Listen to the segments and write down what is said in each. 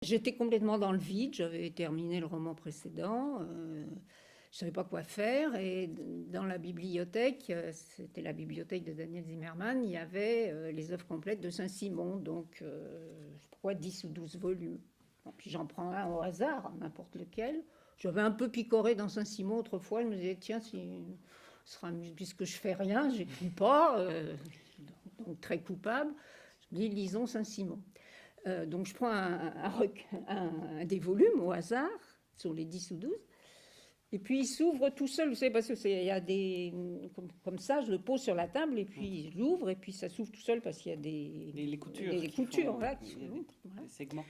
J'étais complètement dans le vide, j'avais terminé le roman précédent, je ne savais pas quoi faire, et dans la bibliothèque, c'était la bibliothèque de Daniel Zimmermann, il y avait les œuvres complètes de Saint-Simon, donc je 10 ou 12 volumes. Bon, puis j'en prends un au hasard, n'importe lequel. J'avais un peu picoré dans Saint-Simon autrefois, je me disais, tiens, puisque je fais rien, j'écris pas, donc très coupable, je me dis, lisons Saint-Simon. Donc je prends un des volumes au hasard, sur les 10 ou 12, et puis il s'ouvre tout seul, vous savez, parce qu'il y a des... Comme ça, je le pose sur la table, et puis je l'ouvre, et puis ça s'ouvre tout seul, parce qu'il y a les coutures, des coutures font, là, des segments.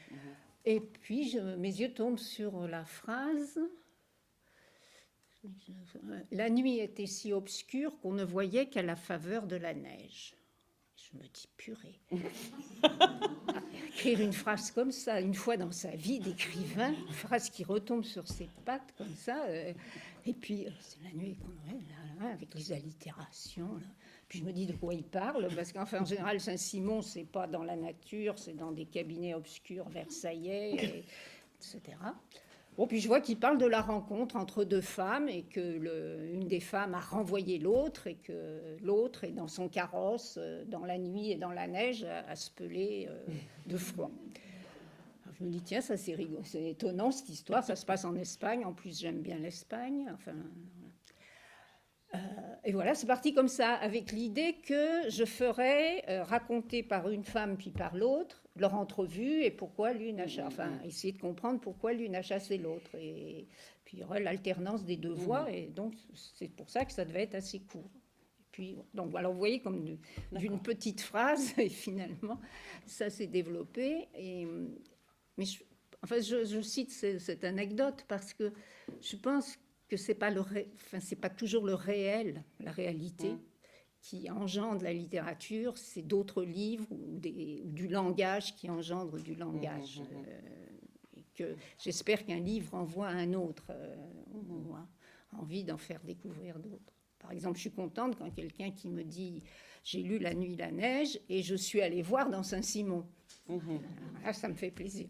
Et puis mes yeux tombent sur la phrase... La nuit était si obscure qu'on ne voyait qu'à la faveur de la neige. Je me dis, purée. Écrire une phrase comme ça, une fois dans sa vie d'écrivain, une phrase qui retombe sur ses pattes comme ça, et puis c'est la nuit qu'on avec les allitérations. Là. Puis je me dis de quoi il parle, parce qu'en général, Saint-Simon, c'est pas dans la nature, c'est dans des cabinets obscurs versaillais, etc. Bon, puis je vois qu'il parle de la rencontre entre deux femmes et que une des femmes a renvoyé l'autre et que l'autre est dans son carrosse dans la nuit et dans la neige à se peler de froid. Alors je me dis, tiens, ça c'est rigolo, c'est étonnant cette histoire, ça se passe en Espagne, en plus j'aime bien l'Espagne, enfin... et voilà, c'est parti comme ça, avec l'idée que je ferais raconter par une femme puis par l'autre leur entrevue et pourquoi l'une a chassé, enfin, essayer de comprendre pourquoi l'une a chassé l'autre. Et puis il y aurait l'alternance des deux voix, et donc c'est pour ça que ça devait être assez court. Et puis, donc, alors vous voyez, comme d'une petite phrase, et finalement, ça s'est développé. Mais je cite cette anecdote parce que je pense que c'est pas c'est pas toujours le réel, la réalité, qui engendre la littérature, c'est d'autres livres ou du langage qui engendre du langage. Et que j'espère qu'un livre envoie à un autre, ou a envie d'en faire découvrir d'autres. Par exemple, je suis contente quand quelqu'un qui me dit « J'ai lu La nuit, la neige et je suis allée voir dans Saint-Simon ». Là, ça me fait plaisir.